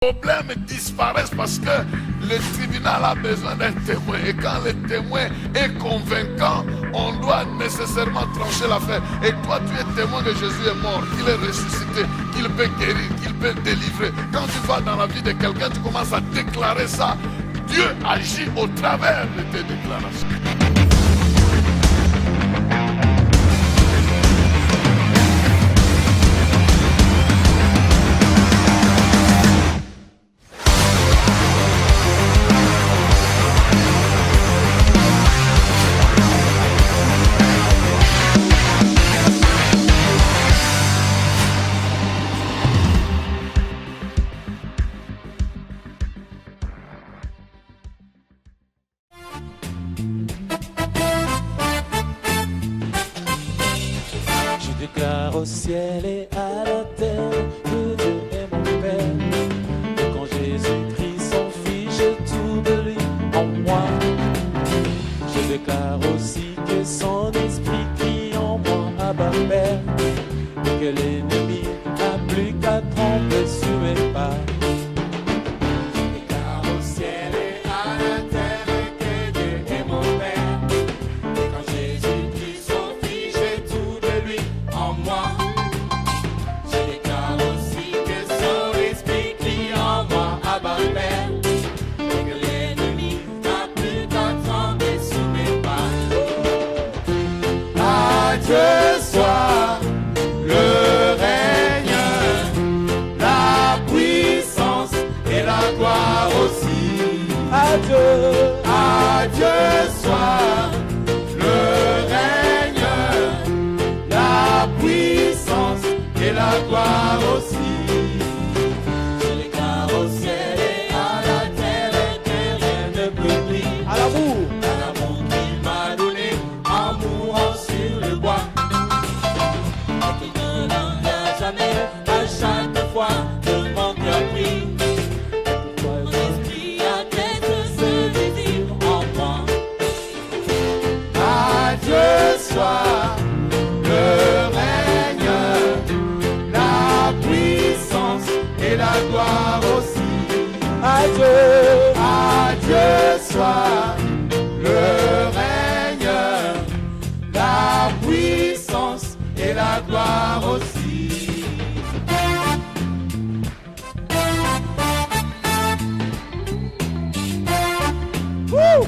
problèmes disparaissent parce que le tribunal a besoin d'un témoin. Et quand le témoin est convaincant, on doit nécessairement trancher l'affaire. Et toi, tu es témoin que Jésus est mort, qu'il est ressuscité, qu'il peut guérir, qu'il peut délivrer. Quand tu vas dans la vie de quelqu'un, tu commences à déclarer ça. Dieu agit au travers de tes déclarations. Au ciel et à la terre, que Dieu est mon Père. Et quand Jésus-Christ son Fils, j'ai tout de lui en moi. Je déclare aussi que son esprit crie en moi, Abba Père, et que l'ennemi n'a plus qu'à trembler sur mes pas. Dieu soit le règne, la puissance et la gloire aussi. À Dieu soit le règne, la puissance et la gloire aussi. Je déclare au ciel et à la terre que rien ne peut briller. À l'amour qu'il m'a donné en mourant sur le bois. et qui ne l'enlève jamais à chaque fois que mon cœur prie. Mon esprit a d'être ce désir en moi. À Dieu soit le règne, la puissance et la gloire aussi. À Dieu soit le règne, la puissance et la gloire aussi. Woo!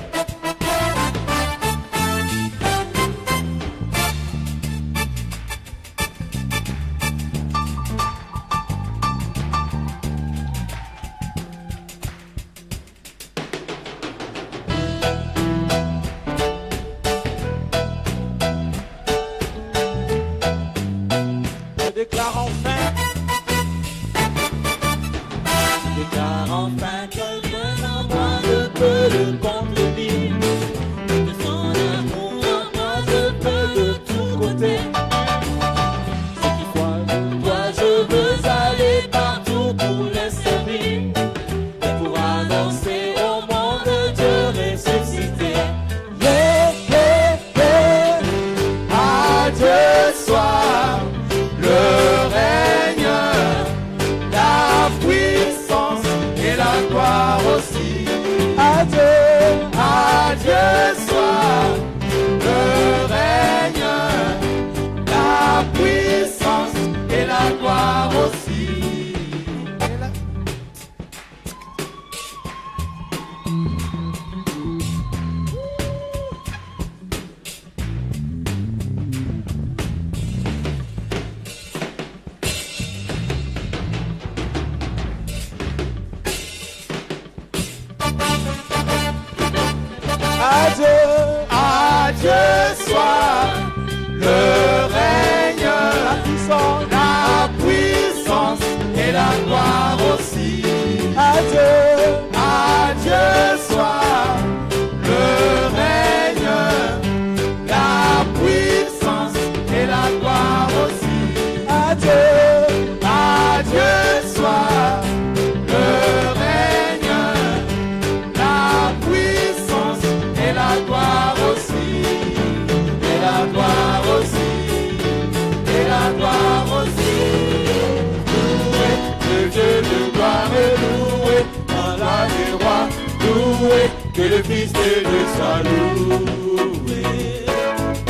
que le Fils de Dieu soit loué,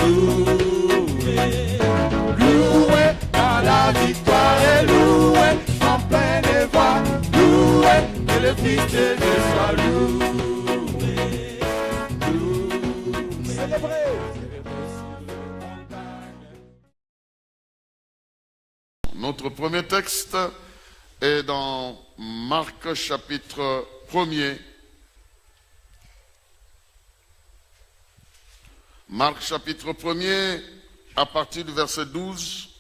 loué, loué, car la victoire est louée, en pleine voix, loué, que le Fils de Dieu soit loué, loué. Célébrez. Notre premier texte est dans Marc chapitre 1er. Marc chapitre 1er à partir du verset 12.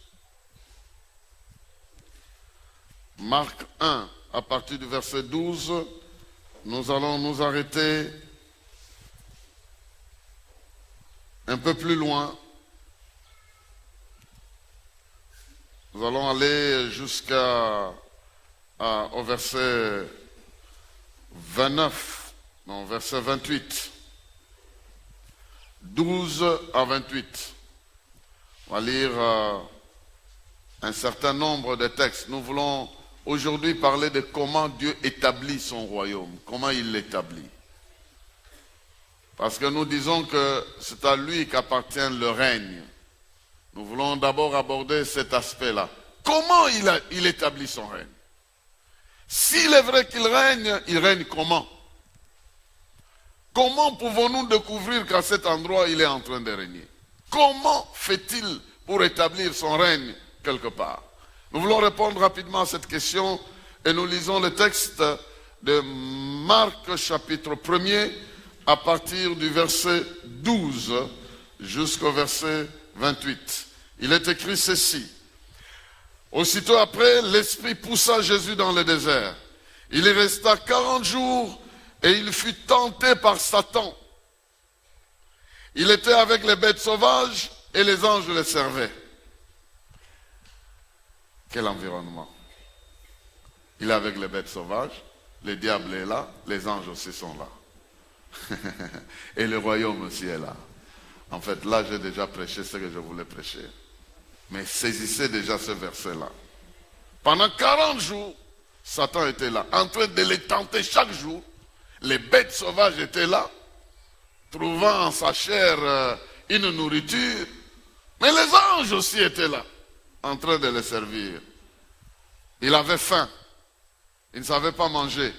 Marc 1 à partir du verset 12. Nous allons nous arrêter un peu plus loin. Nous allons aller jusqu'au verset 29, non, verset 28. 12 à 28. On va lire un certain nombre de textes. Nous voulons aujourd'hui parler de comment Dieu établit son royaume, comment il l'établit. Parce que nous disons que c'est à lui qu'appartient le règne. Nous voulons d'abord aborder cet aspect-là. Comment il établit son règne? S'il est vrai qu'il règne comment? Comment pouvons-nous découvrir qu'à cet endroit, il est en train de régner? Comment fait-il pour établir son règne quelque part? Nous voulons répondre rapidement à cette question et nous lisons le texte de Marc chapitre 1er à partir du verset 12 jusqu'au verset 28. Il est écrit ceci. Aussitôt après, l'Esprit poussa Jésus dans le désert. Il y resta 40 jours et il fut tenté par Satan. Il était avec les bêtes sauvages et les anges le servaient. Quel environnement! Il est avec les bêtes sauvages, le diable est là, les anges aussi sont là. Et le royaume aussi est là. En fait, là, j'ai déjà prêché ce que je voulais prêcher. Mais saisissez déjà ce verset-là. Pendant 40 jours, Satan était là, en train de les tenter chaque jour. Les bêtes sauvages étaient là, trouvant en sa chair une nourriture. Mais les anges aussi étaient là, en train de les servir. Il avait faim. Il ne savait pas manger,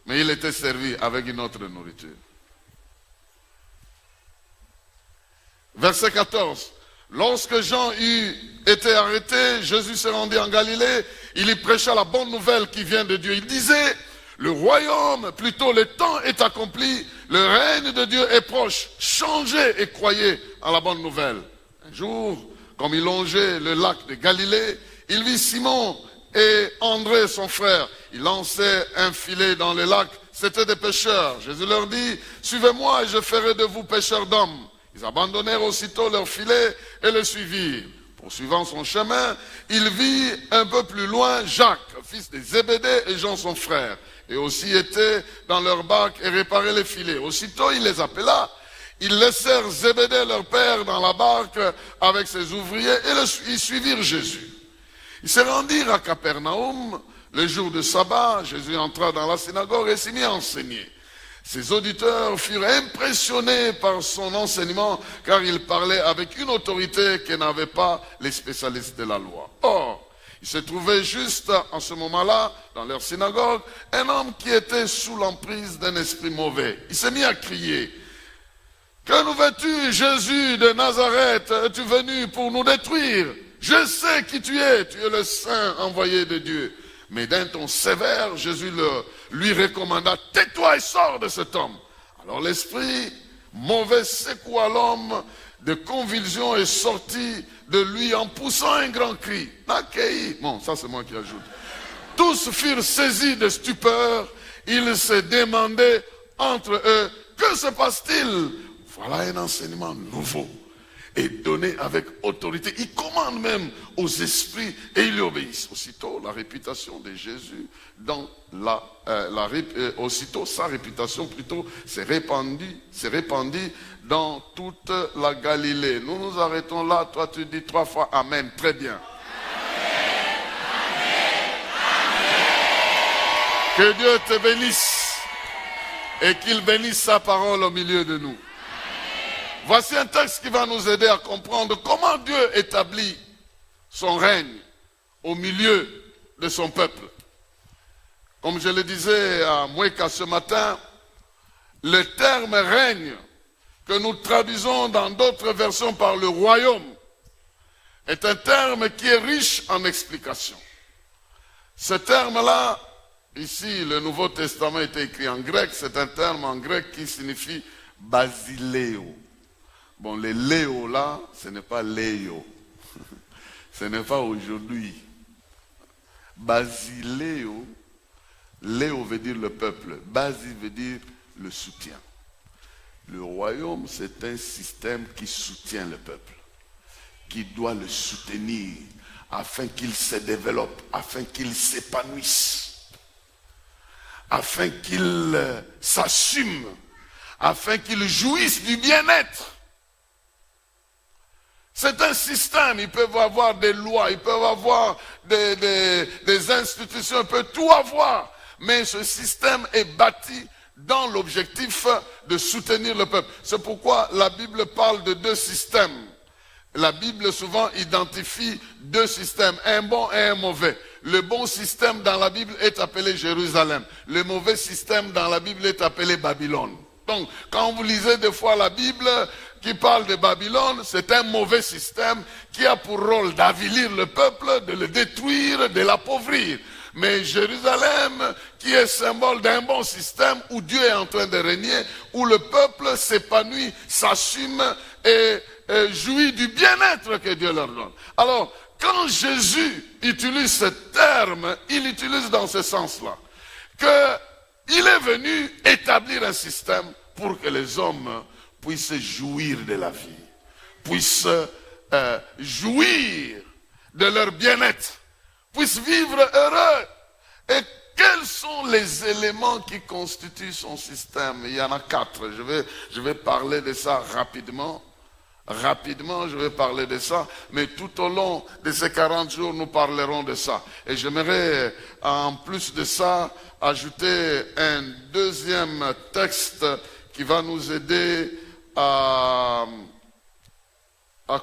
mais il était servi avec une autre nourriture. Verset 14. Lorsque Jean eut été arrêté, Jésus se rendit en Galilée. Il y prêcha la bonne nouvelle qui vient de Dieu. Il disait, le royaume, plutôt le temps est accompli, le règne de Dieu est proche. Changez et croyez en la bonne nouvelle. Un jour, comme il longeait le lac de Galilée, il vit Simon et André, son frère. Ils lançaient un filet dans le lac. C'étaient des pêcheurs. Jésus leur dit, suivez-moi et je ferai de vous pêcheurs d'hommes. Ils abandonnèrent aussitôt leur filet et le suivirent. Poursuivant son chemin, il vit un peu plus loin Jacques, fils de Zébédée, et Jean son frère. Et aussi étaient dans leur barque et réparaient les filets. Aussitôt il les appela. Ils laissèrent Zébédée leur père dans la barque avec ses ouvriers et ils suivirent Jésus. Ils se rendirent à Capernaum. Le jour de sabbat, Jésus entra dans la synagogue et s'y mit à enseigner. Ses auditeurs furent impressionnés par son enseignement, car il parlait avec une autorité que n'avaient pas les spécialistes de la loi. Or, il se trouvait juste en ce moment-là, dans leur synagogue, un homme qui était sous l'emprise d'un esprit mauvais. Il s'est mis à crier, « Que nous veux-tu, Jésus de Nazareth? Es-tu venu pour nous détruire? Je sais qui tu es le Saint envoyé de Dieu. » Mais d'un ton sévère, Jésus lui recommanda, « Tais-toi et sors de cet homme. » Alors l'esprit mauvais secoua l'homme de convulsion et sortit de lui en poussant un grand cri. Nakéi. Bon, ça c'est moi qui ajoute. Tous furent saisis de stupeur. Ils se demandaient entre eux, que se passe-t-il? Voilà un enseignement nouveau et donné avec autorité. Il commande même aux esprits et ils lui obéissent. Aussitôt, la réputation de Jésus aussitôt sa réputation plutôt s'est répandue dans toute la Galilée. Nous nous arrêtons là. Toi, tu dis 3 fois Amen. Très bien. Amen, amen, amen. Que Dieu te bénisse. Et qu'il bénisse sa parole au milieu de nous. Voici un texte qui va nous aider à comprendre comment Dieu établit son règne au milieu de son peuple. Comme je le disais à Mweka ce matin, le terme règne, que nous traduisons dans d'autres versions par le royaume, est un terme qui est riche en explications. Ce terme-là, ici, le Nouveau Testament est écrit en grec, c'est un terme en grec qui signifie basiléo. Bon, les léo là, ce n'est pas léo. Ce n'est pas aujourd'hui. Basiléo, léo veut dire le peuple, basi veut dire le soutien. Le royaume, c'est un système qui soutient le peuple, qui doit le soutenir afin qu'il se développe, afin qu'il s'épanouisse, afin qu'il s'assume, afin qu'il jouisse du bien-être. C'est un système, ils peuvent avoir des lois, ils peuvent avoir des institutions, ils peuvent tout avoir. Mais ce système est bâti dans l'objectif de soutenir le peuple. C'est pourquoi la Bible parle de deux systèmes. La Bible souvent identifie deux systèmes, un bon et un mauvais. Le bon système dans la Bible est appelé Jérusalem. Le mauvais système dans la Bible est appelé Babylone. Donc, quand vous lisez des fois la Bible qui parle de Babylone, c'est un mauvais système qui a pour rôle d'avilir le peuple, de le détruire, de l'appauvrir. Mais Jérusalem, qui est symbole d'un bon système où Dieu est en train de régner, où le peuple s'épanouit, s'assume et jouit du bien-être que Dieu leur donne. Alors, quand Jésus utilise ce terme, il utilise dans ce sens-là, qu'il est venu établir un système pour que les hommes puissent jouir de la vie, puissent jouir de leur bien-être, puissent vivre heureux. Et quels sont les éléments qui constituent son système? Il y en a 4. Je vais parler de ça rapidement. Rapidement, je vais parler de ça. Mais tout au long de ces 40 jours, nous parlerons de ça. Et j'aimerais, en plus de ça, ajouter un deuxième texte qui va nous aider à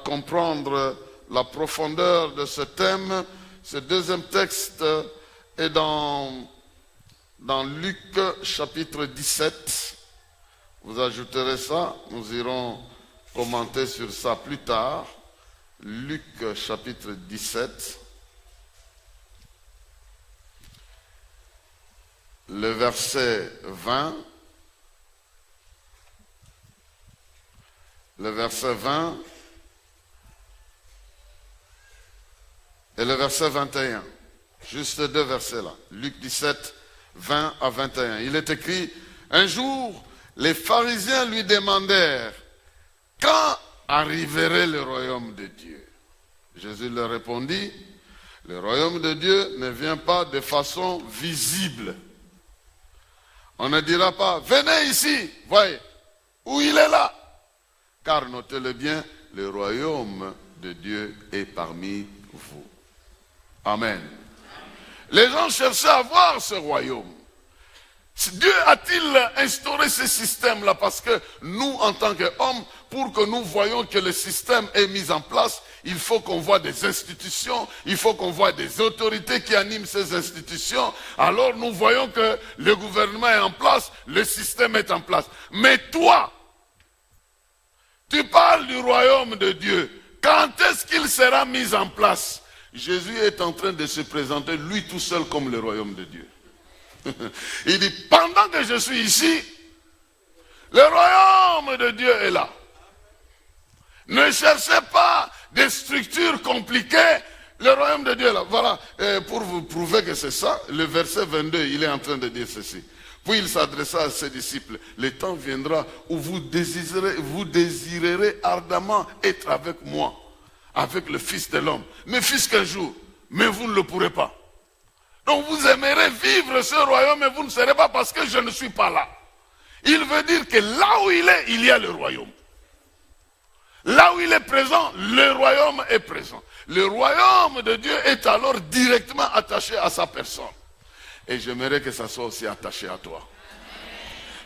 comprendre la profondeur de ce thème. Ce deuxième texte est dans Luc chapitre 17. Vous ajouterez ça, nous irons commenter sur ça plus tard. Luc chapitre 17. Le verset 20. Le verset 20. Et le verset 21, juste deux versets là, Luc 17, 20 à 21. Il est écrit, un jour, les pharisiens lui demandèrent, quand arriverait le royaume de Dieu? Jésus leur répondit, le royaume de Dieu ne vient pas de façon visible. On ne dira pas, venez ici, voyez, où il est là. Car notez-le bien, le royaume de Dieu est parmi vous. Amen. Les gens cherchaient à voir ce royaume. Dieu a-t-il instauré ce système-là? Parce que nous, en tant qu'hommes, pour que nous voyions que le système est mis en place, il faut qu'on voit des institutions, il faut qu'on voit des autorités qui animent ces institutions. Alors nous voyons que le gouvernement est en place, le système est en place. Mais toi, tu parles du royaume de Dieu. Quand est-ce qu'il sera mis en place? Jésus est en train de se présenter, lui tout seul, comme le royaume de Dieu. Il dit, pendant que je suis ici, le royaume de Dieu est là. Ne cherchez pas des structures compliquées, le royaume de Dieu est là. Voilà, pour vous prouver que c'est ça, le verset 22, il est en train de dire ceci. Puis il s'adressa à ses disciples, le temps viendra où vous désirerez ardemment être avec moi, avec le Fils de l'homme, ne fût-ce qu'un jour, mais vous ne le pourrez pas. Donc vous aimerez vivre ce royaume, mais vous ne serez pas parce que je ne suis pas là. Il veut dire que là où il est, il y a le royaume. Là où il est présent, le royaume est présent. Le royaume de Dieu est alors directement attaché à sa personne. Et j'aimerais que ça soit aussi attaché à toi.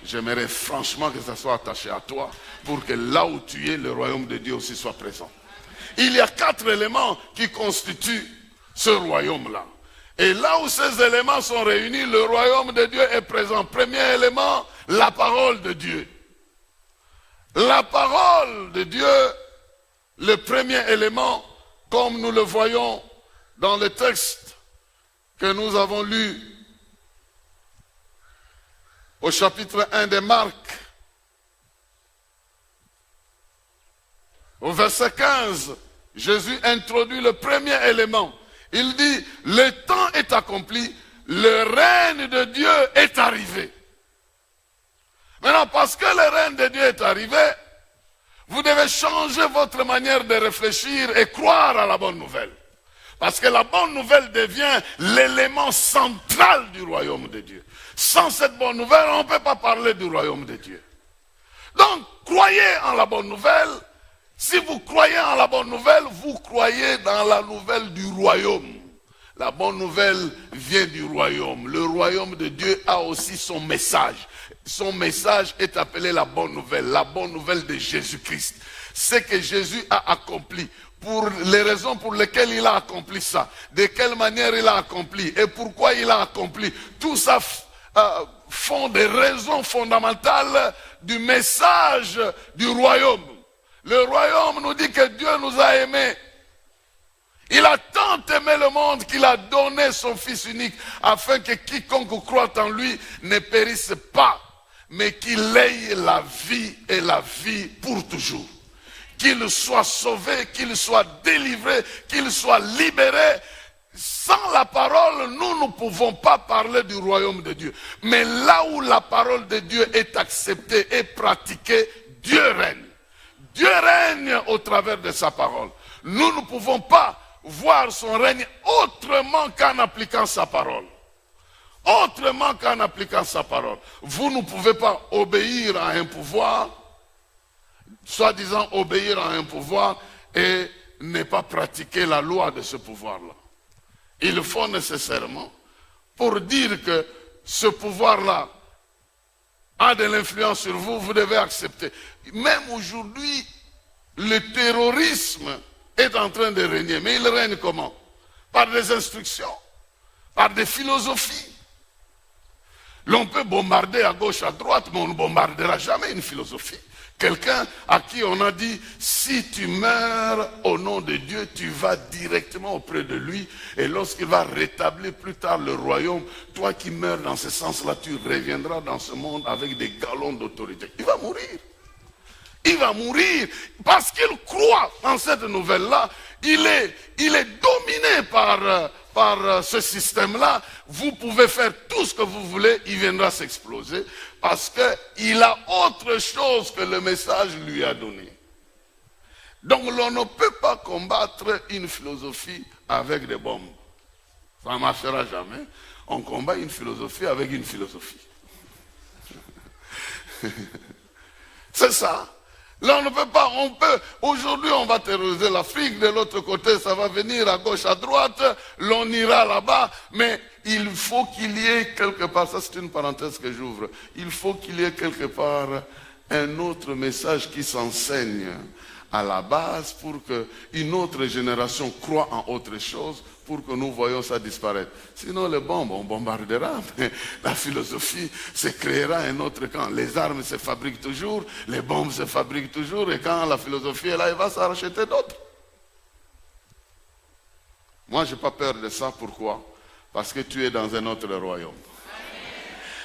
j'aimerais franchement que ça soit attaché à toi pour que là où tu es, le royaume de Dieu aussi soit présent. Il y a 4 éléments qui constituent ce royaume-là. Et là où ces éléments sont réunis, le royaume de Dieu est présent. Premier élément, la parole de Dieu. La parole de Dieu, le premier élément, comme nous le voyons dans le texte que nous avons lu au chapitre 1 de Marc, au verset 15, Jésus introduit le premier élément. Il dit, le temps est accompli, le règne de Dieu est arrivé. Maintenant, parce que le règne de Dieu est arrivé, vous devez changer votre manière de réfléchir et croire à la bonne nouvelle. Parce que la bonne nouvelle devient l'élément central du royaume de Dieu. Sans cette bonne nouvelle, on ne peut pas parler du royaume de Dieu. Donc, croyez en la bonne nouvelle. Si vous croyez en la bonne nouvelle, vous croyez dans la nouvelle du royaume. La bonne nouvelle vient du royaume. Le royaume de Dieu a aussi son message. Son message est appelé la bonne nouvelle de Jésus-Christ. Ce que Jésus a accompli, pour les raisons pour lesquelles il a accompli ça, de quelle manière il a accompli et pourquoi il a accompli, tout ça font des raisons fondamentales du message du royaume. Le royaume nous dit que Dieu nous a aimés. Il a tant aimé le monde qu'il a donné son Fils unique afin que quiconque croit en lui ne périsse pas, mais qu'il ait la vie et la vie pour toujours. Qu'il soit sauvé, qu'il soit délivré, qu'il soit libéré. Sans la parole, nous ne pouvons pas parler du royaume de Dieu. Mais là où la parole de Dieu est acceptée et pratiquée, Dieu règne. Dieu règne au travers de sa parole. Nous ne pouvons pas voir son règne autrement qu'en appliquant sa parole. Autrement qu'en appliquant sa parole. Vous ne pouvez pas obéir à un pouvoir, soi-disant obéir à un pouvoir et ne pas pratiquer la loi de ce pouvoir-là. Il faut nécessairement, pour dire que ce pouvoir-là a de l'influence sur vous, vous devez accepter. Même aujourd'hui, le terrorisme est en train de régner. Mais il règne comment? Par des instructions, par des philosophies. L'on peut bombarder à gauche, à droite, mais on ne bombardera jamais une philosophie. Quelqu'un à qui on a dit, si tu meurs au nom de Dieu, tu vas directement auprès de lui. Et lorsqu'il va rétablir plus tard le royaume, toi qui meurs dans ce sens-là, tu reviendras dans ce monde avec des galons d'autorité. Il va mourir. Il va mourir parce qu'il croit en cette nouvelle-là. Il est dominé par ce système-là. Vous pouvez faire tout ce que vous voulez, il viendra s'exploser parce qu'il a autre chose que le message lui a donné. Donc l'on ne peut pas combattre une philosophie avec des bombes. Ça ne marchera jamais. On combat une philosophie avec une philosophie. C'est ça. Là, on ne peut pas, aujourd'hui on va terroriser l'Afrique, de l'autre côté ça va venir à gauche, à droite, l'on ira là-bas, mais il faut qu'il y ait quelque part, ça c'est une parenthèse que j'ouvre, il faut qu'il y ait quelque part un autre message qui s'enseigne à la base pour qu'une autre génération croit en autre chose, pour que nous voyons ça disparaître. Sinon les bombes, on bombardera, mais la philosophie se créera un autre camp. Les armes se fabriquent toujours, les bombes se fabriquent toujours, et quand la philosophie est là, il va s'en racheter d'autres. Moi, je n'ai pas peur de ça. Pourquoi? Parce que tu es dans un autre royaume.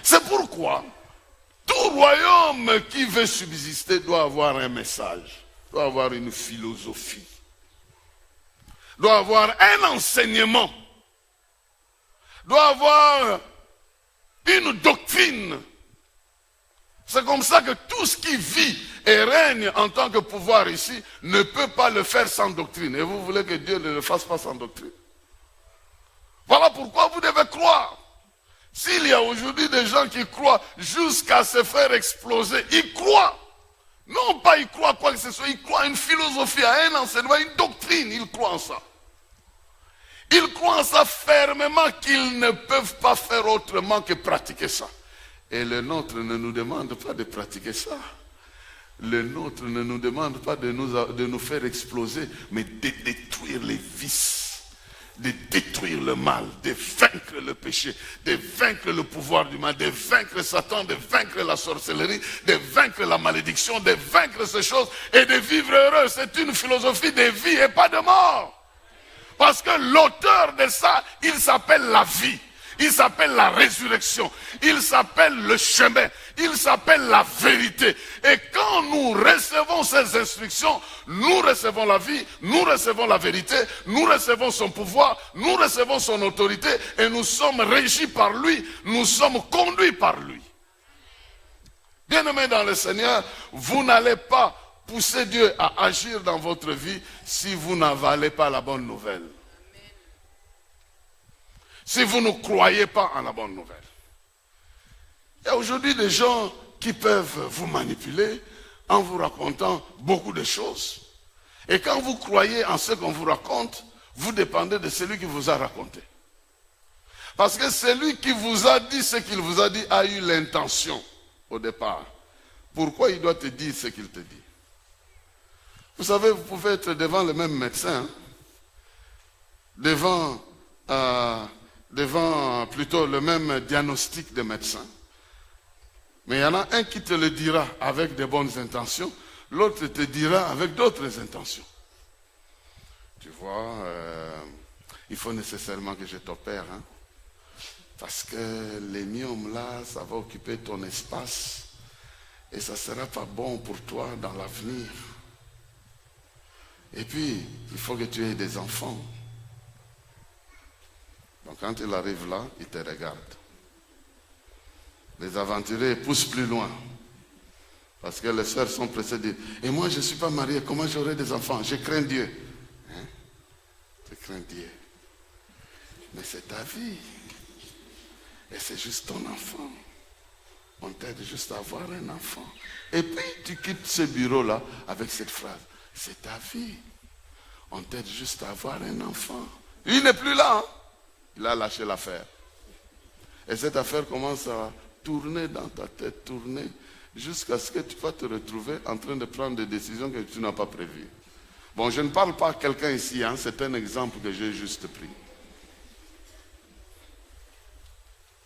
C'est pourquoi tout royaume qui veut subsister doit avoir un message, doit avoir une philosophie, doit avoir un enseignement, doit avoir une doctrine. C'est comme ça que tout ce qui vit et règne en tant que pouvoir ici ne peut pas le faire sans doctrine. Et vous voulez que Dieu ne le fasse pas sans doctrine? Voilà pourquoi vous devez croire. S'il y a aujourd'hui des gens qui croient jusqu'à se faire exploser, ils croient. Non pas ils croient quoi que ce soit, ils croient à une philosophie, à un enseignement, à une doctrine, ils croient en ça. Ils croient en ça fermement qu'ils ne peuvent pas faire autrement que pratiquer ça. Et le nôtre ne nous demande pas de pratiquer ça. Le nôtre ne nous demande pas de nous faire exploser, mais de détruire les vices, de détruire le mal, de vaincre le péché, de vaincre le pouvoir du mal, de vaincre Satan, de vaincre la sorcellerie, de vaincre la malédiction, de vaincre ces choses et de vivre heureux. C'est une philosophie de vie et pas de mort. Parce que l'auteur de ça, il s'appelle la vie. Il s'appelle la résurrection, il s'appelle le chemin, il s'appelle la vérité. Et quand nous recevons ces instructions, nous recevons la vie, nous recevons la vérité, nous recevons son pouvoir, nous recevons son autorité et nous sommes régis par lui, nous sommes conduits par lui. Bien-aimés dans le Seigneur, vous n'allez pas pousser Dieu à agir dans votre vie si vous n'avalez pas la bonne nouvelle. Si vous ne croyez pas en la bonne nouvelle. Il y a aujourd'hui des gens qui peuvent vous manipuler en vous racontant beaucoup de choses. Et quand vous croyez en ce qu'on vous raconte, vous dépendez de celui qui vous a raconté. Parce que celui qui vous a dit ce qu'il vous a dit a eu l'intention au départ. Pourquoi il doit te dire ce qu'il te dit? Vous savez, vous pouvez être devant le même médecin, devant plutôt le même diagnostic de médecin. Mais il y en a un qui te le dira avec de bonnes intentions, l'autre te dira avec d'autres intentions. Tu vois, il faut nécessairement que je t'opère, hein, parce que les myomes là, ça va occuper ton espace et ça ne sera pas bon pour toi dans l'avenir. Et puis, il faut que tu aies des enfants. Donc quand il arrive là, il te regarde. Les aventuriers poussent plus loin. Parce que les sœurs sont pressées de dire, et moi je ne suis pas marié, comment j'aurai des enfants? Je crains Dieu. Hein? Tu crains Dieu. Mais c'est ta vie. Et c'est juste ton enfant. On t'aide juste à avoir un enfant. Et puis tu quittes ce bureau-là avec cette phrase. C'est ta vie. On t'aide juste à avoir un enfant. Il n'est plus là. Hein? Il a lâché l'affaire. Et cette affaire commence à tourner dans ta tête, tourner, jusqu'à ce que tu vas te retrouver en train de prendre des décisions que tu n'as pas prévues. Bon, je ne parle pas à quelqu'un ici, hein, c'est un exemple que j'ai juste pris.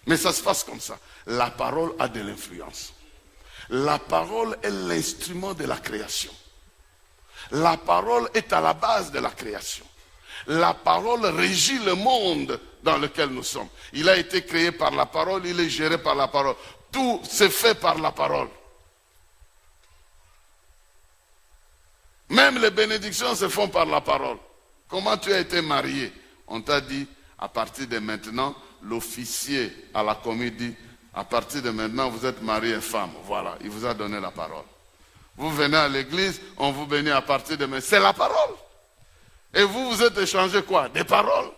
Mais ça se passe comme ça. La parole a de l'influence. La parole est l'instrument de la création. La parole est à la base de la création. La parole régit le monde dans lequel nous sommes. Il a été créé par la parole, il est géré par la parole. Tout se fait par la parole. Même les bénédictions se font par la parole. Comment tu as été marié? On t'a dit, à partir de maintenant, l'officier à la commune dit, à partir de maintenant, vous êtes marié et femme. Voilà, il vous a donné la parole. Vous venez à l'église, on vous bénit à partir de maintenant. C'est la parole. Et vous, vous êtes échangé quoi? Des paroles.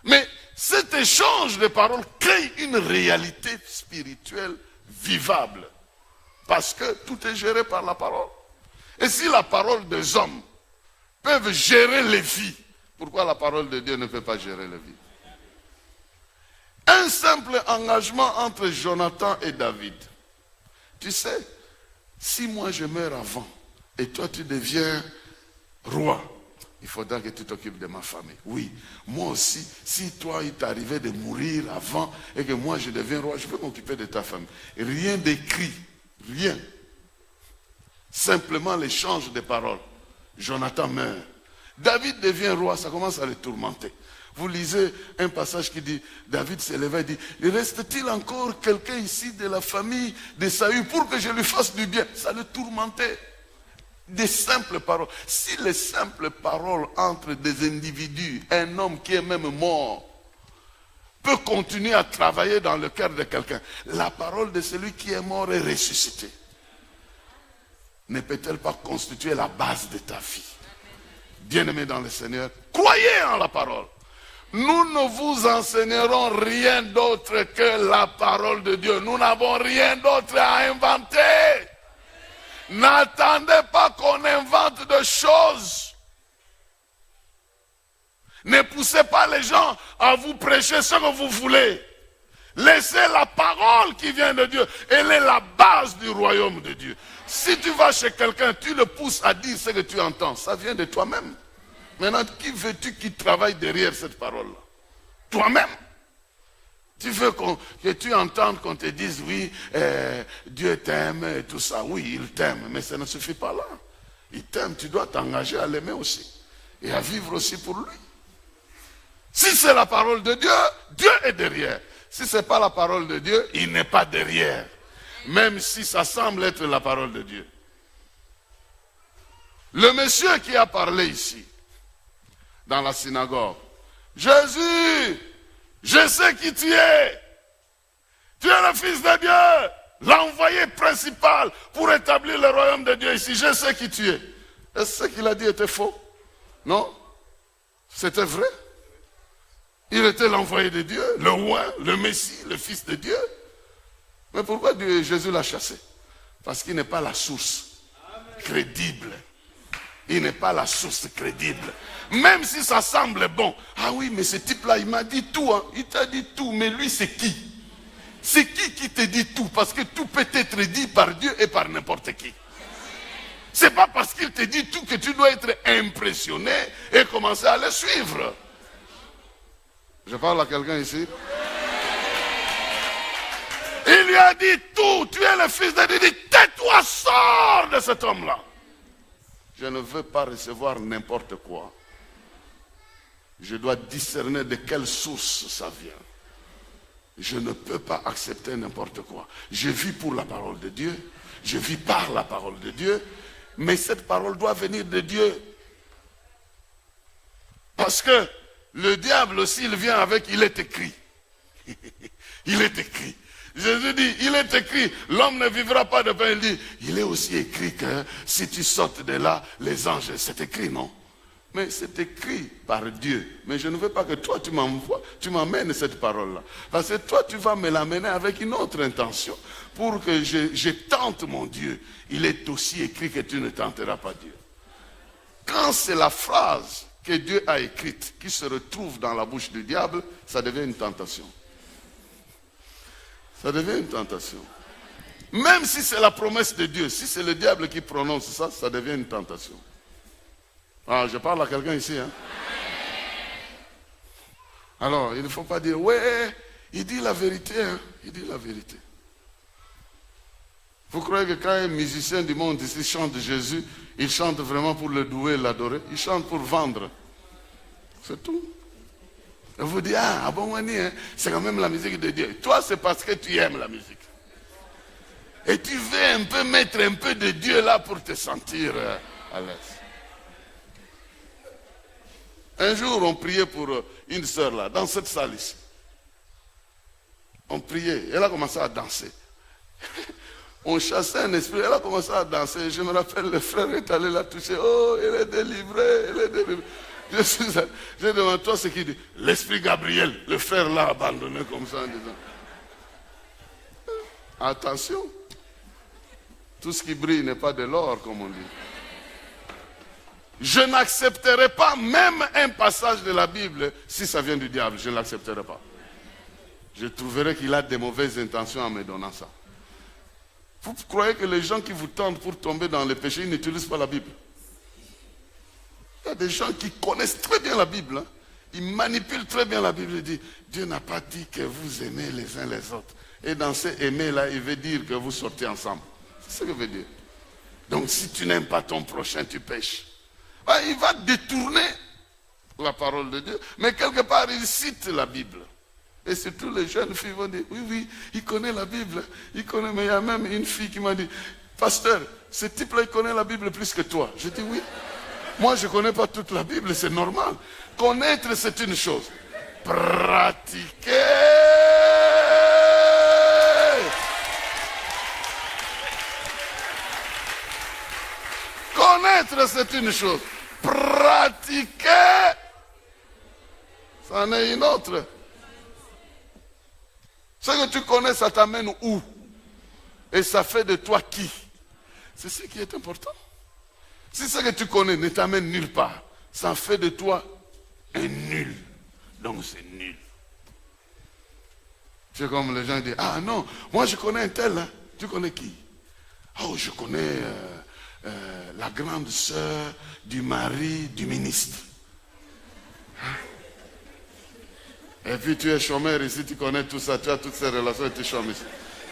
Mais cet échange de paroles crée une réalité spirituelle vivable. Parce que tout est géré par la parole. Et si la parole des hommes peuvent gérer les vies, pourquoi la parole de Dieu ne peut pas gérer les vies? Un simple engagement entre Jonathan et David. Tu sais, si moi je meurs avant et toi tu deviens roi, il faudra que tu t'occupes de ma famille. Oui, moi aussi, si toi il t'arrivait de mourir avant et que moi je deviens roi, je peux m'occuper de ta famille. Rien d'écrit, rien. Simplement l'échange de paroles. Jonathan meurt. David devient roi, ça commence à le tourmenter. Vous lisez un passage qui dit, David s'est levé et dit, reste-t-il encore quelqu'un ici de la famille de Saül pour que je lui fasse du bien? Ça le tourmentait. Des simples paroles. Si les simples paroles entre des individus, un homme qui est même mort, peut continuer à travailler dans le cœur de quelqu'un, la parole de celui qui est mort et ressuscité ne peut-elle pas constituer la base de ta vie? Bien-aimés dans le Seigneur, croyez en la parole. Nous ne vous enseignerons rien d'autre que la parole de Dieu. Nous n'avons rien d'autre à inventer. N'attendez pas qu'on invente des choses. Ne poussez pas les gens à vous prêcher ce que vous voulez. Laissez la parole qui vient de Dieu. Elle est la base du royaume de Dieu. Si tu vas chez quelqu'un, tu le pousses à dire ce que tu entends. Ça vient de toi-même. Maintenant, qui veux-tu qui travaille derrière cette parole-là? Toi-même. Tu veux que tu entendes qu'on te dise, oui, Dieu t'aime et tout ça. Oui, il t'aime, mais ça ne suffit pas là. Il t'aime, tu dois t'engager à l'aimer aussi. Et à vivre aussi pour lui. Si c'est la parole de Dieu, Dieu est derrière. Si ce n'est pas la parole de Dieu, il n'est pas derrière. Même si ça semble être la parole de Dieu. Le monsieur qui a parlé ici, dans la synagogue, Jésus, je sais qui tu es. Tu es le Fils de Dieu, l'envoyé principal pour établir le royaume de Dieu ici. Je sais qui tu es. Est-ce que ce qu'il a dit était faux? Non? C'était vrai? Il était l'envoyé de Dieu, le roi, le Messie, le Fils de Dieu. Mais pourquoi Jésus l'a chassé? Parce qu'il n'est pas la source crédible. Il n'est pas la source crédible. Même si ça semble bon. Ah oui, mais ce type-là, il m'a dit tout. Hein. Il t'a dit tout, mais lui, c'est qui? C'est qui te dit tout? Parce que tout peut être dit par Dieu et par n'importe qui. C'est pas parce qu'il te dit tout que tu dois être impressionné et commencer à le suivre. Je parle à quelqu'un ici. Il lui a dit tout. Tu es le Fils de Dieu. Il dit, tais-toi, sors de cet homme-là. Je ne veux pas recevoir n'importe quoi. Je dois discerner de quelle source ça vient. Je ne peux pas accepter n'importe quoi. Je vis pour la parole de Dieu. Je vis par la parole de Dieu. Mais cette parole doit venir de Dieu. Parce que le diable aussi, il vient avec, il est écrit. Il est écrit. Jésus dit, il est écrit, l'homme ne vivra pas de pain. Il dit, il est aussi écrit que si tu sortes de là, les anges, c'est écrit, non? Mais c'est écrit par Dieu. Mais je ne veux pas que toi, tu m'envoies, tu m'amènes cette parole-là. Parce que toi, tu vas me l'amener avec une autre intention. Pour que je tente mon Dieu. Il est aussi écrit que tu ne tenteras pas Dieu. Quand c'est la phrase que Dieu a écrite qui se retrouve dans la bouche du diable, ça devient une tentation. Ça devient une tentation. Même si c'est la promesse de Dieu, si c'est le diable qui prononce ça, ça devient une tentation. Ah, je parle à quelqu'un ici. Hein? Alors, il ne faut pas dire, ouais, il dit la vérité. Hein? Il dit la vérité. Vous croyez que quand un musicien du monde ici chante Jésus, il chante vraiment pour le douer et l'adorer? Il chante pour vendre. C'est tout. Et vous dites, ah bon, hein, c'est quand même la musique de Dieu. Toi, c'est parce que tu aimes la musique. Et tu veux un peu mettre un peu de Dieu là pour te sentir à l'aise. Un jour, on priait pour une sœur là, dans cette salle ici. On priait, elle a commencé à danser. On chassait un esprit, elle a commencé à danser. Je me rappelle, le frère est allé la toucher. Oh, elle est délivrée, elle est délivrée. J'ai demandé, toi, ce qu'il dit. L'esprit Gabriel, le frère l'a abandonné comme ça en disant. Attention. Tout ce qui brille n'est pas de l'or, comme on dit. Je n'accepterai pas même un passage de la Bible si ça vient du diable. Je ne l'accepterai pas. Je trouverai qu'il a de mauvaises intentions en me donnant ça. Vous croyez que les gens qui vous tentent pour tomber dans les péchés, ils n'utilisent pas la Bible? Il y a des gens qui connaissent très bien la Bible. Hein. Ils manipulent très bien la Bible. Ils disent, Dieu n'a pas dit que vous aimez les uns les autres. Et dans ce aimer-là, il veut dire que vous sortez ensemble. C'est ce que veut dire. Donc si tu n'aimes pas ton prochain, tu pêches. Ben, il va détourner la parole de Dieu. Mais quelque part, il cite la Bible. Et surtout les jeunes filles vont dire, oui, il connaît la Bible. Il connaît, mais il y a même une fille qui m'a dit, pasteur, ce type-là, il connaît la Bible plus que toi. Je dis oui. Moi, je ne connais pas toute la Bible, c'est normal. Connaître, c'est une chose. Pratiquer. Connaître, c'est une chose. Pratiquer, c'en est une autre. Ce que tu connais, ça t'amène où? Et ça fait de toi qui? C'est ce qui est important. Si ce que tu connais ne t'amène nulle part, ça fait de toi un nul. Donc c'est nul. Tu es comme les gens qui disent, ah non, moi je connais un tel. Hein. Tu connais qui? Oh, je connais la grande sœur du mari du ministre. Et puis tu es chômeur ici, tu connais tout ça, tu as toutes ces relations et tu chômes ici.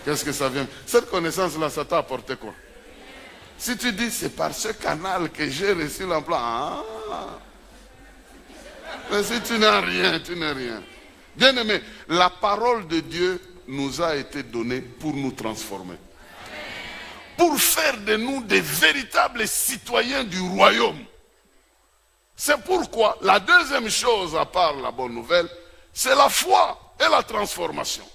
Qu'est-ce que ça vient? Cette connaissance-là, ça t'a apporté quoi? Si tu dis, c'est par ce canal que j'ai reçu l'emploi. Ah. Mais si tu n'as rien, tu n'as rien. Bien aimé, la parole de Dieu nous a été donnée pour nous transformer. Pour faire de nous des véritables citoyens du royaume. C'est pourquoi la deuxième chose, à part la bonne nouvelle, c'est la foi et la transformation.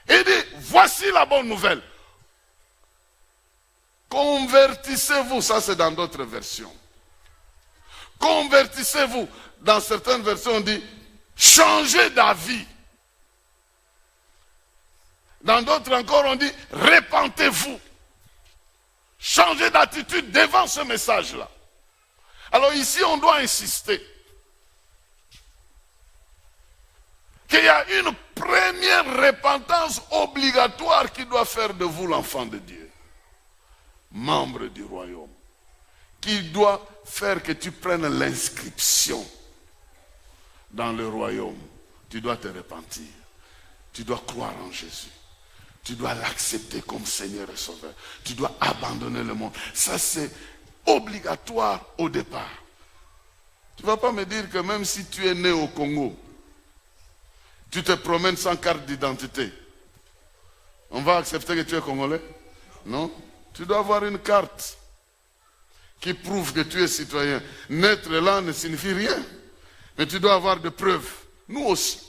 Il dit, voici la bonne nouvelle. Convertissez-vous, ça c'est dans d'autres versions. Convertissez-vous. Dans certaines versions on dit, changez d'avis. Dans d'autres encore on dit, repentez-vous. Changez d'attitude devant ce message-là. Alors ici on doit insister qu'il y a une première repentance obligatoire qui doit faire de vous l'enfant de Dieu. Membre du royaume. Qui doit faire que tu prennes l'inscription dans le royaume. Tu dois te repentir. Tu dois croire en Jésus. Tu dois l'accepter comme Seigneur et Sauveur. Tu dois abandonner le monde. Ça c'est obligatoire au départ. Tu ne vas pas me dire que même si tu es né au Congo, tu te promènes sans carte d'identité, on va accepter que tu es Congolais? Non. Tu dois avoir une carte qui prouve que tu es citoyen. Naître là ne signifie rien. Mais tu dois avoir des preuves. Nous aussi.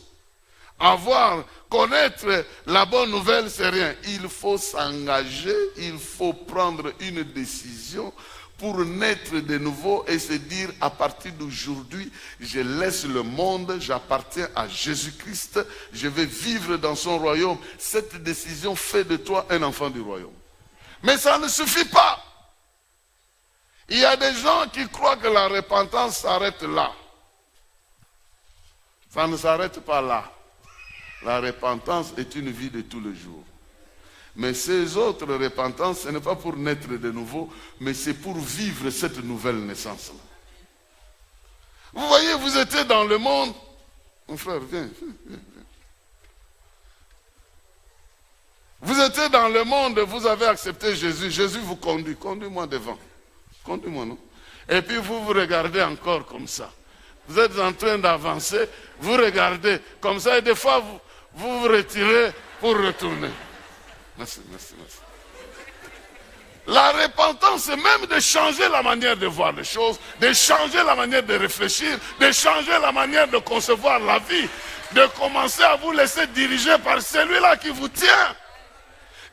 Connaître la bonne nouvelle, c'est rien. Il faut s'engager, il faut prendre une décision pour naître de nouveau et se dire, à partir d'aujourd'hui, je laisse le monde, j'appartiens à Jésus-Christ, je vais vivre dans son royaume. Cette décision fait de toi un enfant du royaume. Mais ça ne suffit pas. Il y a des gens qui croient que la repentance s'arrête là. Ça ne s'arrête pas là. La repentance est une vie de tous les jours. Mais ces autres repentances, ce n'est pas pour naître de nouveau, mais c'est pour vivre cette nouvelle naissance-là. Vous voyez, vous étiez dans le monde. Mon frère, viens. Vous étiez dans le monde, vous avez accepté Jésus. Jésus vous conduit. Conduis-moi devant. Conduis-moi, non? Et puis vous regardez encore comme ça. Vous êtes en train d'avancer, vous regardez comme ça, et des fois vous vous retirez pour retourner. Merci, merci, merci. La repentance, c'est même de changer la manière de voir les choses, de changer la manière de réfléchir, de changer la manière de concevoir la vie, de commencer à vous laisser diriger par celui-là qui vous tient,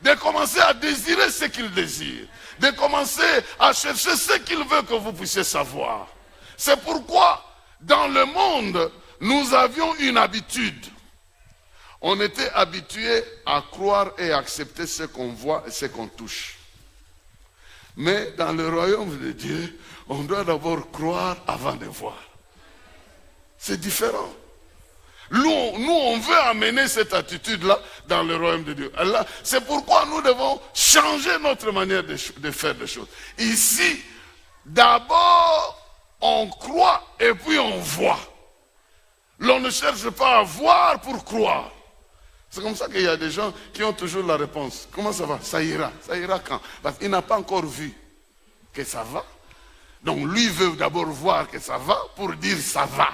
de commencer à désirer ce qu'il désire, de commencer à chercher ce qu'il veut que vous puissiez savoir. C'est pourquoi, dans le monde, nous avions une habitude. On était habitué à croire et accepter ce qu'on voit et ce qu'on touche. Mais dans le royaume de Dieu, on doit d'abord croire avant de voir. C'est différent. Nous, on veut amener cette attitude-là dans le royaume de Dieu. C'est pourquoi nous devons changer notre manière de faire les choses. Ici, d'abord, on croit et puis on voit. L'on ne cherche pas à voir pour croire. C'est comme ça qu'il y a des gens qui ont toujours la réponse. Comment ça va? Ça ira quand? Parce qu'il n'a pas encore vu que ça va. Donc lui veut d'abord voir que ça va pour dire ça va.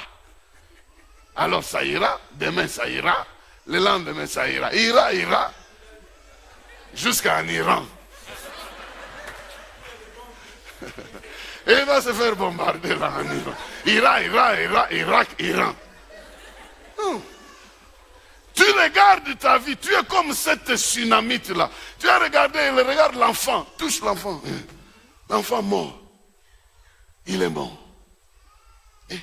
Alors ça ira, demain ça ira, le lendemain ça ira. Ira, jusqu'en Iran. Et il va se faire bombarder là en Iran. Iran. Tu regardes ta vie, tu es comme cette tsunamite là. Tu as regardé, il regarde l'enfant, touche l'enfant. L'enfant mort. Il est mort. Et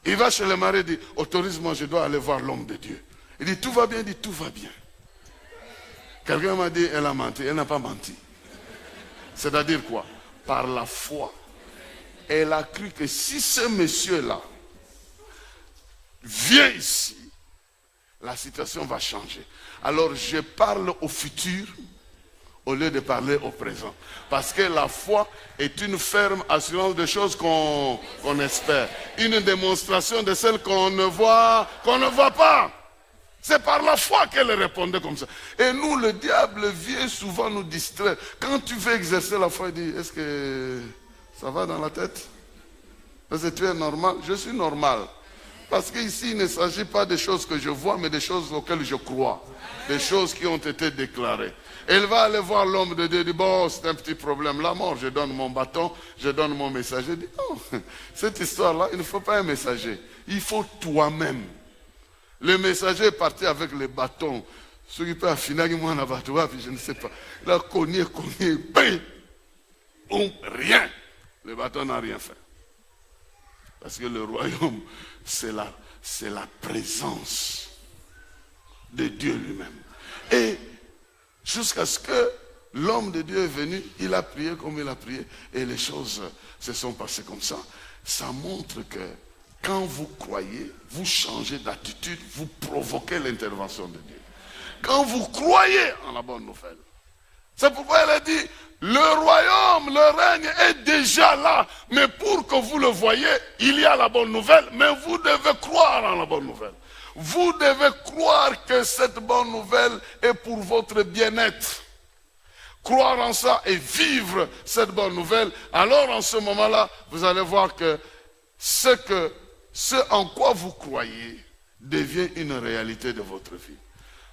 il va chez le mari et dit, autorise-moi, je dois aller voir l'homme de Dieu. Il dit, tout va bien? Il dit, tout va bien. Quelqu'un m'a dit, elle a menti. Elle n'a pas menti. C'est-à-dire quoi? Par la foi, elle a cru que si ce monsieur-là viens ici, la situation va changer. Alors je parle au futur au lieu de parler au présent. Parce que la foi est une ferme assurance des choses qu'on espère. Une démonstration de celles qu'on ne voit pas. C'est par la foi qu'elle répondait comme ça. Et nous, le diable vient souvent nous distraire. Quand tu veux exercer la foi, il dit, est-ce que ça va dans la tête? Est-ce que tu es normal? Je suis normal. Parce qu'ici, il ne s'agit pas des choses que je vois, mais des choses auxquelles je crois. Des choses qui ont été déclarées. Elle va aller voir l'homme de Dieu et dit, bon, c'est un petit problème, la mort, je donne mon bâton, je donne mon messager. Il dit, non, cette histoire-là, il ne faut pas un messager. Il faut toi-même. Le messager est parti avec le bâton. Ce qui peut affiner, moi, je ne sais pas. Il a cogné, rien. Le bâton n'a rien fait. Parce que le royaume, c'est la présence de Dieu lui-même. Et jusqu'à ce que l'homme de Dieu est venu, il a prié comme il a prié, et les choses se sont passées comme ça. Ça montre que quand vous croyez, vous changez d'attitude, vous provoquez l'intervention de Dieu. Quand vous croyez en la bonne nouvelle. C'est pourquoi elle a dit, le royaume, le règne est déjà là. Mais pour que vous le voyez, il y a la bonne nouvelle, mais vous devez croire en la bonne nouvelle. Vous devez croire que cette bonne nouvelle est pour votre bien-être. Croire en ça et vivre cette bonne nouvelle. Alors en ce moment-là, vous allez voir que ce en quoi vous croyez devient une réalité de votre vie.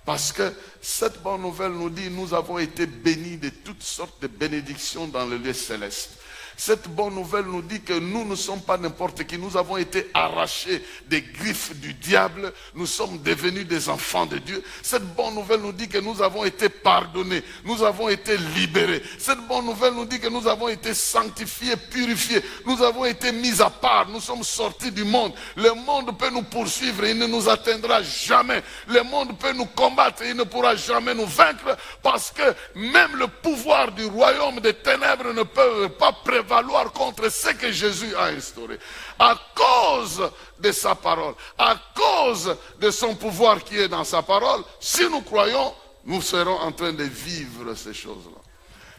Parce que cette bonne nouvelle nous dit, nous avons été bénis de toutes sortes de bénédictions dans le lieu céleste. Cette bonne nouvelle nous dit que nous ne sommes pas n'importe qui. Nous avons été arrachés des griffes du diable. Nous sommes devenus des enfants de Dieu. Cette bonne nouvelle nous dit que nous avons été pardonnés. Nous avons été libérés. Cette bonne nouvelle nous dit que nous avons été sanctifiés, purifiés. Nous avons été mis à part. Nous sommes sortis du monde. Le monde peut nous poursuivre. Il ne nous atteindra jamais. Le monde peut nous combattre. Il ne pourra jamais nous vaincre. Parce que même le pouvoir du royaume des ténèbres ne peut pas prévaloir contre ce que Jésus a instauré. À cause de sa parole, à cause de son pouvoir qui est dans sa parole, si nous croyons, nous serons en train de vivre ces choses-là.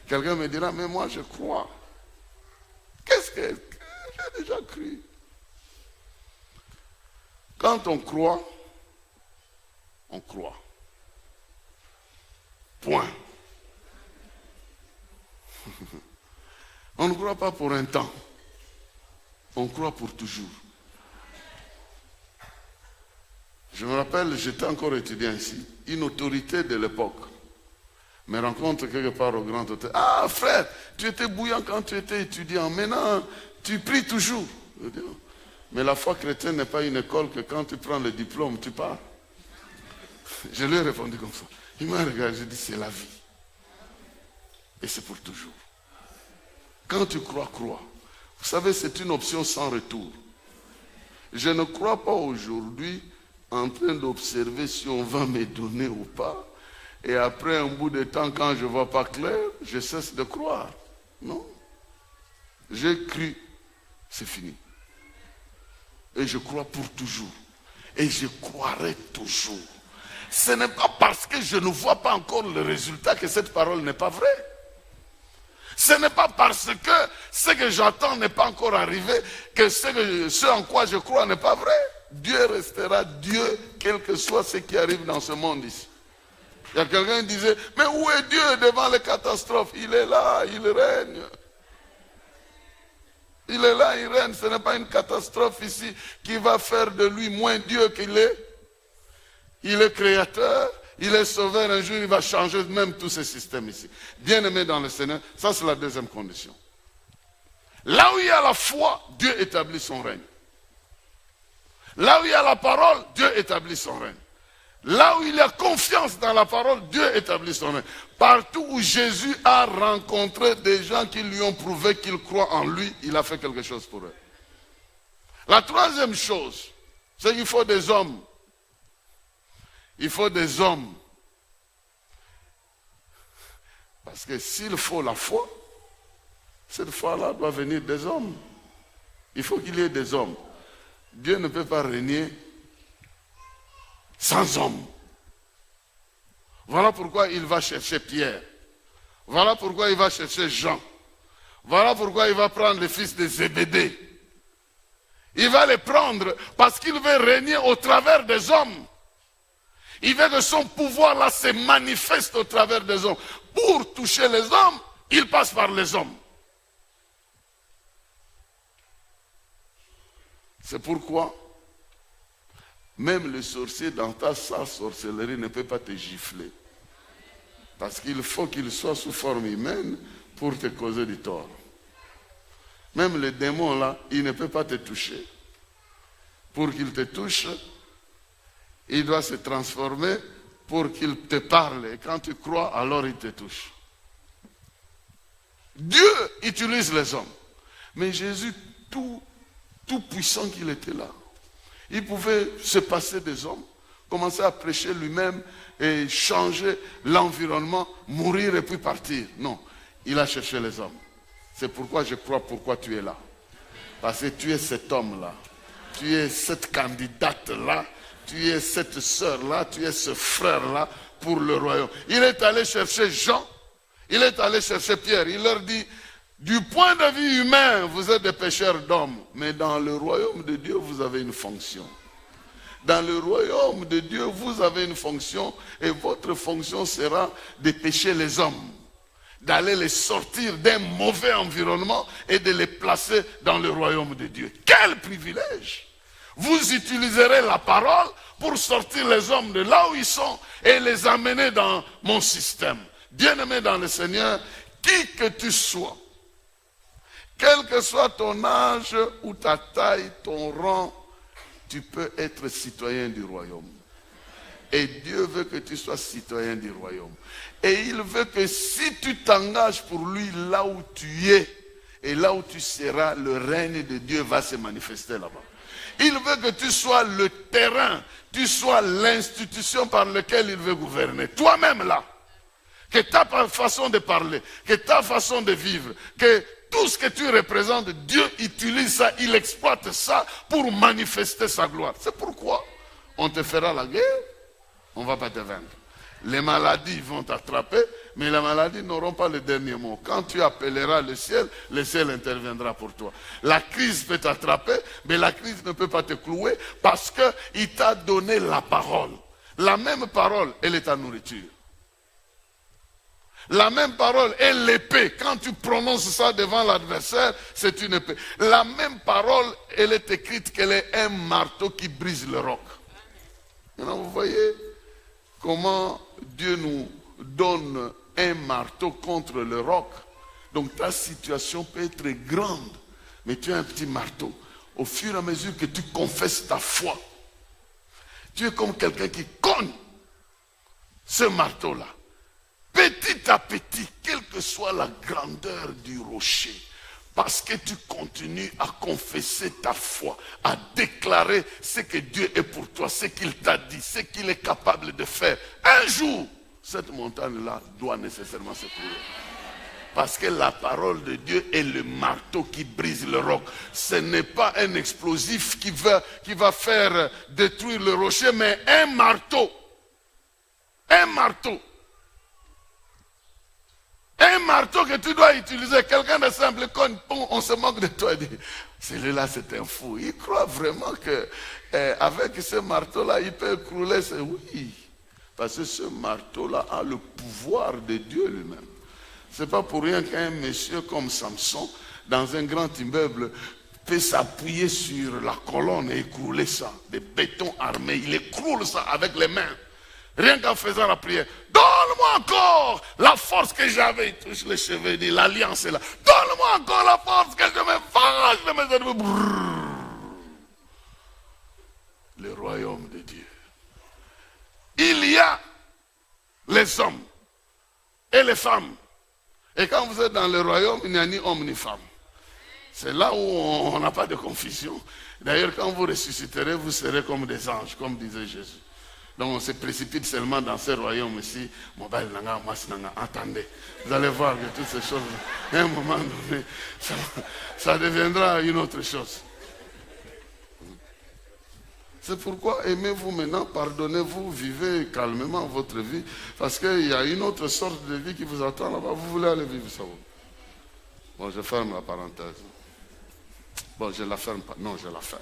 Quelqu'un me dira, mais moi je crois. Qu'est-ce que j'ai déjà cru? Quand on croit, on croit. Point. On ne croit pas pour un temps. On croit pour toujours. Je me rappelle, j'étais encore étudiant ici. Une autorité de l'époque me rencontre quelque part au Grand Hôtel. Ah frère, tu étais bouillant quand tu étais étudiant. Maintenant, tu pries toujours. Je dis, non. Mais la foi chrétienne n'est pas une école que quand tu prends le diplôme, tu pars. Je lui ai répondu comme ça. Il m'a regardé, j'ai dit, c'est la vie. Et c'est pour toujours. Quand tu crois, crois. Vous savez, c'est une option sans retour. Je ne crois pas aujourd'hui en train d'observer si on va me donner ou pas. Et après un bout de temps, quand je ne vois pas clair, je cesse de croire. Non. J'ai cru, c'est fini. Et je crois pour toujours. Et je croirai toujours. Ce n'est pas parce que je ne vois pas encore le résultat que cette parole n'est pas vraie. Ce n'est pas parce que ce que j'attends n'est pas encore arrivé que ce en quoi je crois n'est pas vrai. Dieu restera Dieu, quel que soit ce qui arrive dans ce monde ici. Il y a quelqu'un qui disait, mais où est Dieu devant les catastrophes? Il est là, il règne. Il est là, il règne. Ce n'est pas une catastrophe ici qui va faire de lui moins Dieu qu'il est. Il est créateur. Il est sauveur, un jour il va changer même tous ces systèmes ici. Bien-aimé dans le Seigneur, ça c'est la deuxième condition. Là où il y a la foi, Dieu établit son règne. Là où il y a la parole, Dieu établit son règne. Là où il y a confiance dans la parole, Dieu établit son règne. Partout où Jésus a rencontré des gens qui lui ont prouvé qu'ils croient en lui, il a fait quelque chose pour eux. La troisième chose, c'est qu'il faut des hommes. Il faut des hommes. Parce que s'il faut la foi, cette foi-là doit venir des hommes. Il faut qu'il y ait des hommes. Dieu ne peut pas régner sans homme. Voilà pourquoi il va chercher Pierre. Voilà pourquoi il va chercher Jean. Voilà pourquoi il va prendre les fils de Zébédée. Il va les prendre parce qu'il veut régner au travers des hommes. Il veut que son pouvoir là se manifeste au travers des hommes. Pour toucher les hommes, il passe par les hommes. C'est pourquoi même le sorcier dans sa sorcellerie ne peut pas te gifler. Parce qu'il faut qu'il soit sous forme humaine pour te causer du tort. Même le démon là, il ne peut pas te toucher. Pour qu'il te touche, il doit se transformer pour qu'il te parle. Et quand tu crois, alors il te touche. Dieu utilise les hommes. Mais Jésus, tout puissant qu'il était là, il pouvait se passer des hommes, commencer à prêcher lui-même et changer l'environnement, mourir et puis partir. Non, il a cherché les hommes. C'est pourquoi je crois pourquoi tu es là. Parce que tu es cet homme-là. Tu es cette candidate-là. Tu es cette sœur-là. Tu es ce frère-là pour le royaume. Il est allé chercher Jean. Il est allé chercher Pierre. Il leur dit, du point de vue humain, vous êtes des pécheurs d'hommes. Mais dans le royaume de Dieu, vous avez une fonction. Dans le royaume de Dieu, vous avez une fonction. Et votre fonction sera de pécher les hommes. D'aller les sortir d'un mauvais environnement et de les placer dans le royaume de Dieu. Quel privilège! Vous utiliserez la parole pour sortir les hommes de là où ils sont et les amener dans mon système. Bien-aimé dans le Seigneur, qui que tu sois, quel que soit ton âge ou ta taille, ton rang, tu peux être citoyen du royaume. Et Dieu veut que tu sois citoyen du royaume. Et il veut que si tu t'engages pour lui là où tu es, et là où tu seras, le règne de Dieu va se manifester là-bas. Il veut que tu sois le terrain, tu sois l'institution par laquelle il veut gouverner. Toi-même là, que ta façon de parler, que ta façon de vivre, que tout ce que tu représentes, Dieu utilise ça, il exploite ça pour manifester sa gloire. C'est pourquoi on te fera la guerre, on ne va pas te vaincre. Les maladies vont t'attraper, mais les maladies n'auront pas le dernier mot. Quand tu appelleras le ciel interviendra pour toi. La crise peut t'attraper, mais la crise ne peut pas te clouer parce qu'il t'a donné la parole. La même parole, elle est ta nourriture. La même parole est l'épée. Quand tu prononces ça devant l'adversaire, c'est une épée. La même parole, elle est écrite qu'elle est un marteau qui brise le roc. Maintenant, vous voyez comment Dieu nous donne un marteau contre le roc. Donc ta situation peut être grande, mais tu as un petit marteau. Au fur et à mesure que tu confesses ta foi, tu es comme quelqu'un qui cogne ce marteau-là. Petit à petit, quelle que soit la grandeur du rocher, parce que tu continues à confesser ta foi, à déclarer ce que Dieu est pour toi, ce qu'il t'a dit, ce qu'il est capable de faire. Un jour, cette montagne-là doit nécessairement se couler. Parce que la parole de Dieu est le marteau qui brise le roc. Ce n'est pas un explosif qui va faire détruire le rocher, mais un marteau. Un marteau. Un marteau que tu dois utiliser. Quelqu'un de simple, on se moque de toi et dit, celui-là c'est un fou. Il croit vraiment qu'avec ce marteau-là, il peut écrouler. Oui, parce que ce marteau-là a le pouvoir de Dieu lui-même. Ce n'est pas pour rien qu'un monsieur comme Samson, dans un grand immeuble, peut s'appuyer sur la colonne et écrouler ça. Des bétons armés, il écroule ça avec les mains. Rien qu'en faisant la prière. Donne-moi encore la force que j'avais. Il touche les cheveux, il dit, l'alliance est là. Donne-moi encore la force que je me venge de mes ennemis. Le royaume de Dieu. Il y a les hommes et les femmes. Et quand vous êtes dans le royaume, il n'y a ni homme ni femme. C'est là où on n'a pas de confusion. D'ailleurs, quand vous ressusciterez, vous serez comme des anges, comme disait Jésus. Donc on se précipite seulement dans ce royaume ici. Attendez, vous allez voir que toutes ces choses, à un moment donné, ça deviendra une autre chose. C'est pourquoi aimez-vous maintenant, pardonnez-vous, vivez calmement votre vie, parce qu'il y a une autre sorte de vie qui vous attend là-bas. Vous voulez aller vivre ça? Bon, je ferme la parenthèse. Bon, je ne la ferme pas. Non, je la ferme.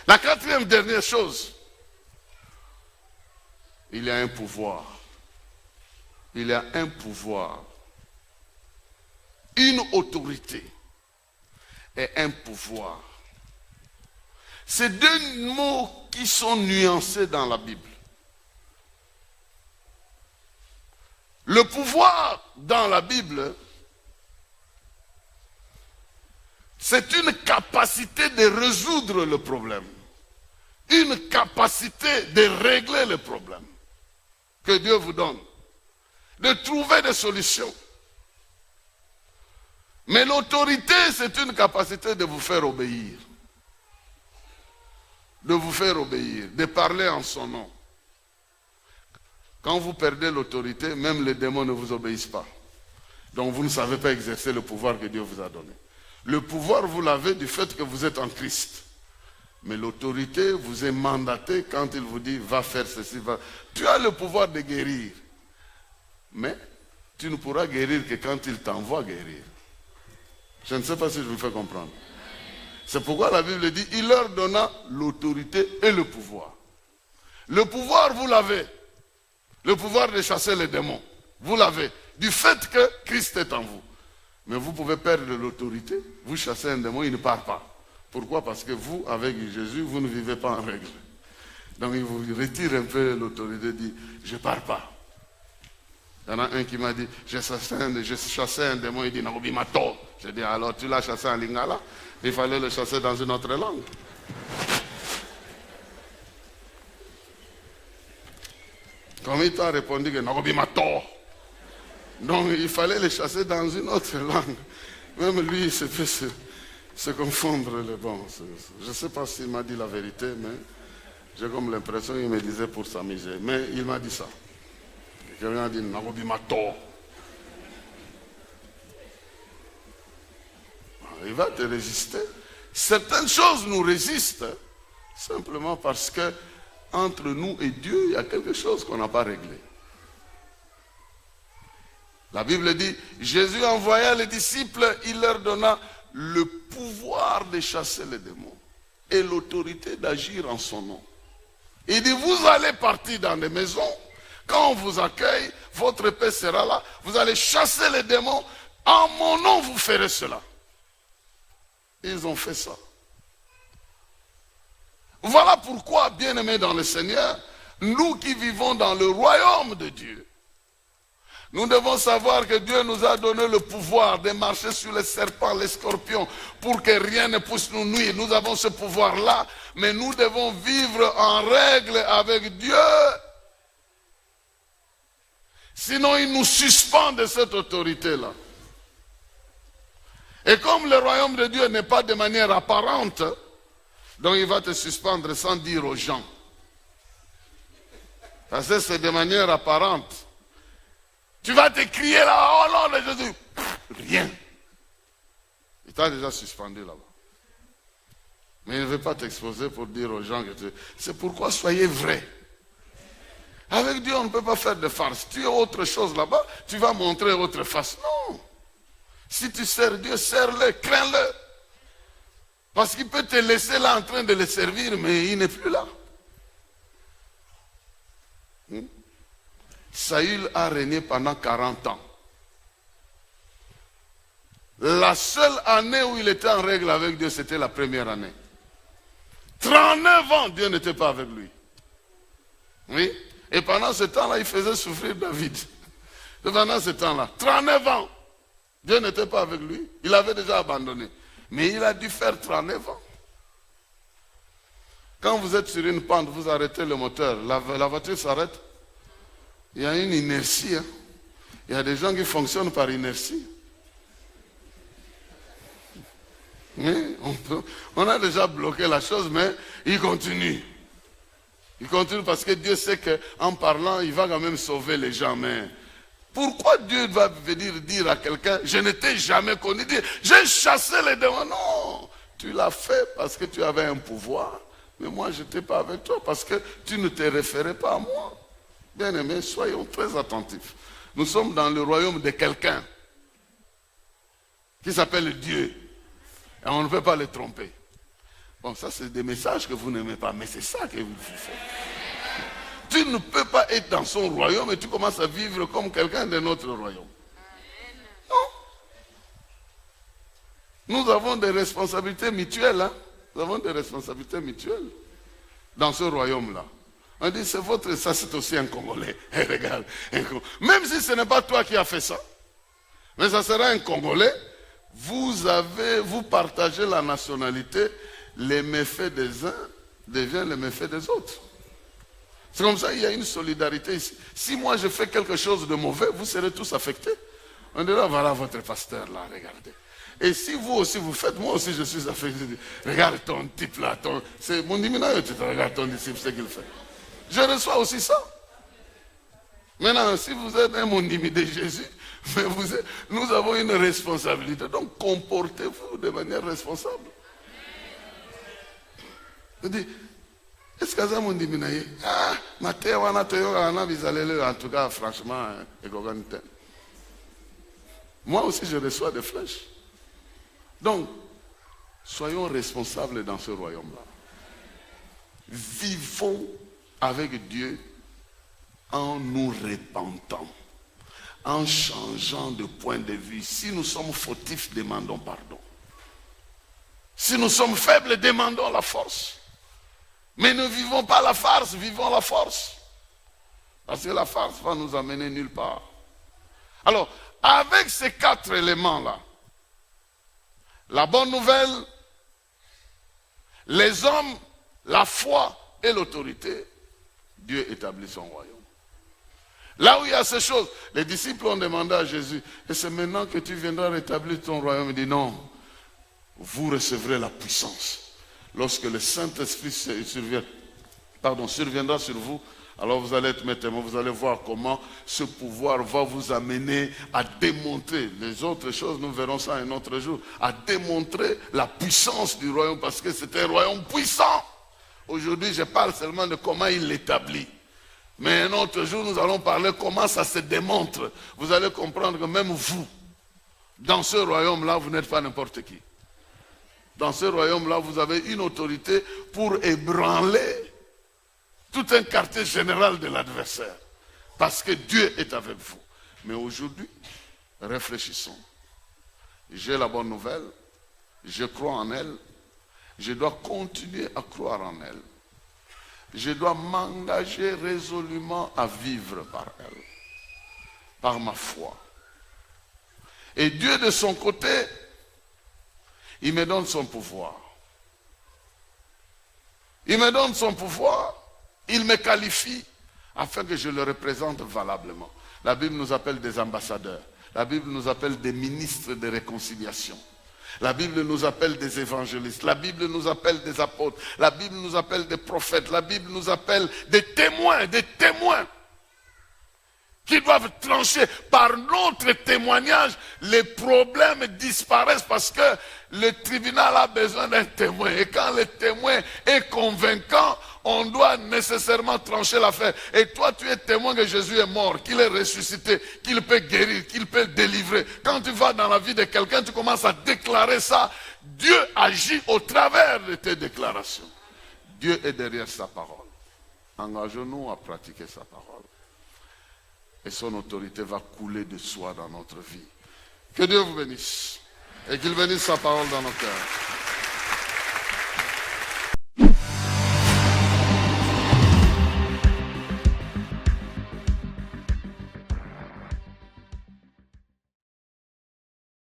La quatrième dernière chose, il y a un pouvoir. Il y a un pouvoir, une autorité et un pouvoir. C'est deux mots qui sont nuancés dans la Bible. Le pouvoir dans la Bible, c'est une capacité de résoudre le problème. Une capacité de régler le problème que Dieu vous donne. De trouver des solutions. Mais l'autorité, c'est une capacité de vous faire obéir. De vous faire obéir, de parler en son nom. Quand vous perdez l'autorité, même les démons ne vous obéissent pas. Donc vous ne savez pas exercer le pouvoir que Dieu vous a donné. Le pouvoir, vous l'avez du fait que vous êtes en Christ. Mais l'autorité vous est mandatée quand il vous dit, va faire ceci, va. Tu as le pouvoir de guérir. Mais tu ne pourras guérir que quand il t'envoie guérir. Je ne sais pas si je vous fais comprendre. C'est pourquoi la Bible dit, il leur donna l'autorité et le pouvoir. Le pouvoir, vous l'avez. Le pouvoir de chasser les démons, vous l'avez. Du fait que Christ est en vous. Mais vous pouvez perdre l'autorité, vous chassez un démon, il ne part pas. Pourquoi? Parce que vous, avec Jésus, vous ne vivez pas en règle. Donc il vous retire un peu l'autorité, dit, je ne pars pas. Il y en a un qui m'a dit, j'ai chassé un démon, il dit, Naobi Mato. J'ai dit, alors tu l'as chassé en lingala? Il fallait le chasser dans une autre langue. Comme il t'a répondu que Naobi Mato. Donc il fallait le chasser dans une autre langue. Même lui, il s'est fait se confondre les bons. Je ne sais pas s'il m'a dit la vérité, mais j'ai comme l'impression qu'il me disait pour s'amuser. Mais il m'a dit ça. Quelqu'un a dit Naobi Mato. Il va te résister. Certaines choses nous résistent simplement parce que entre nous et Dieu, il y a quelque chose qu'on n'a pas réglé. La Bible dit, Jésus envoya les disciples, il leur donna le pouvoir de chasser les démons et l'autorité d'agir en son nom. Il dit, vous allez partir dans des maisons, quand on vous accueille, votre paix sera là, vous allez chasser les démons, en mon nom vous ferez cela. Ils ont fait ça. Voilà pourquoi, bien-aimés dans le Seigneur, nous qui vivons dans le royaume de Dieu, nous devons savoir que Dieu nous a donné le pouvoir de marcher sur les serpents, les scorpions, pour que rien ne puisse nous nuire. Nous avons ce pouvoir-là, mais nous devons vivre en règle avec Dieu. Sinon, il nous suspend de cette autorité-là. Et comme le royaume de Dieu n'est pas de manière apparente, donc il va te suspendre sans dire aux gens. Parce que c'est de manière apparente. Tu vas te crier là, oh non, Jésus. Rien. Il t'a déjà suspendu là-bas. Mais il ne veut pas t'exposer pour dire aux gens que tu... C'est pourquoi soyez vrais. Avec Dieu, on ne peut pas faire de farce. Tu es autre chose là-bas, tu vas montrer autre face. Non. Si tu sers Dieu, sers-le, crains-le. Parce qu'il peut te laisser là en train de le servir, mais il n'est plus là. Saül a régné pendant 40 ans. La seule année où il était en règle avec Dieu, c'était la première année. 39 ans, Dieu n'était pas avec lui. Oui. Et pendant ce temps-là, il faisait souffrir David. Et pendant ce temps-là, 39 ans, Dieu n'était pas avec lui. Il avait déjà abandonné. Mais il a dû faire 39 ans. Quand vous êtes sur une pente, vous arrêtez le moteur, la voiture s'arrête. Il y a une inertie. Hein. Il y a des gens qui fonctionnent par inertie. Mais on a déjà bloqué la chose, mais il continue. Il continue parce que Dieu sait qu'en parlant, il va quand même sauver les gens. Mais pourquoi Dieu va venir dire à quelqu'un, je ne t'ai jamais connu, dire, j'ai chassé les démons? Non, tu l'as fait parce que tu avais un pouvoir. Mais moi, je n'étais pas avec toi parce que tu ne te référais pas à moi. Bien-aimés, soyons très attentifs. Nous sommes dans le royaume de quelqu'un qui s'appelle Dieu. Et on ne peut pas le tromper. Bon, ça, c'est des messages que vous n'aimez pas, mais c'est ça que vous faites. Tu ne peux pas être dans son royaume et tu commences à vivre comme quelqu'un de notre royaume. Non. Nous avons des responsabilités mutuelles. Hein? Nous avons des responsabilités mutuelles dans ce royaume-là. On dit, c'est votre, ça c'est aussi un Congolais. Et regarde, même si ce n'est pas toi qui as fait ça, mais ça sera un Congolais, vous partagez la nationalité, les méfaits des uns deviennent les méfaits des autres. C'est comme ça, il y a une solidarité ici. Si moi je fais quelque chose de mauvais, vous serez tous affectés. On dira, voilà votre pasteur là, regardez. Et si vous aussi vous faites, moi aussi je suis affecté. Regarde ton type là, c'est mon diminué, tu te regardes ton disciple, ce qu'il fait. Je reçois aussi ça. Maintenant, si vous êtes un mondimi de Jésus, mais nous avons une responsabilité. Donc, comportez-vous de manière responsable. Je dis, est-ce que ça mondimi na ye? Ah, Matthieu, en tout cas, franchement, moi aussi, je reçois des flèches. Donc, soyons responsables dans ce royaume-là. Vivons avec Dieu en nous repentant, en changeant de point de vue. Si nous sommes fautifs, demandons pardon. Si nous sommes faibles, demandons la force. Mais ne vivons pas la farce, vivons la force. Parce que la farce va nous amener nulle part. Alors, avec ces 4 éléments-là, la bonne nouvelle, les hommes, la foi et l'autorité, Dieu établit son royaume. Là où il y a ces choses, les disciples ont demandé à Jésus, et c'est maintenant que tu viendras rétablir ton royaume. Il dit non, vous recevrez la puissance. Lorsque le Saint-Esprit surviendra sur vous, alors vous allez être mes témoins, vous allez voir comment ce pouvoir va vous amener à démontrer, les autres choses, nous verrons ça un autre jour, à démontrer la puissance du royaume, parce que c'est un royaume puissant. Aujourd'hui, je parle seulement de comment il l'établit. Mais un autre jour, nous allons parler comment ça se démontre. Vous allez comprendre que même vous, dans ce royaume-là, vous n'êtes pas n'importe qui. Dans ce royaume-là, vous avez une autorité pour ébranler tout un quartier général de l'adversaire. Parce que Dieu est avec vous. Mais aujourd'hui, réfléchissons. J'ai la bonne nouvelle. Je crois en elle. Je dois continuer à croire en elle. Je dois m'engager résolument à vivre par elle. Par ma foi. Et Dieu de son côté, il me donne son pouvoir. Il me donne son pouvoir. Il me qualifie afin que je le représente valablement. La Bible nous appelle des ambassadeurs. La Bible nous appelle des ministres de réconciliation. La Bible nous appelle des évangélistes. La Bible nous appelle des apôtres. La Bible nous appelle des prophètes. La Bible nous appelle des témoins qui doivent trancher. Par notre témoignage, les problèmes disparaissent parce que le tribunal a besoin d'un témoin. Et quand le témoin est convaincant, on doit nécessairement trancher l'affaire. Et toi, tu es témoin que Jésus est mort, qu'il est ressuscité, qu'il peut guérir, qu'il peut délivrer. Quand tu vas dans la vie de quelqu'un, tu commences à déclarer ça. Dieu agit au travers de tes déclarations. Dieu est derrière sa parole. Engageons-nous à pratiquer sa parole. Et son autorité va couler de soi dans notre vie. Que Dieu vous bénisse. Et qu'il bénisse sa parole dans nos cœurs.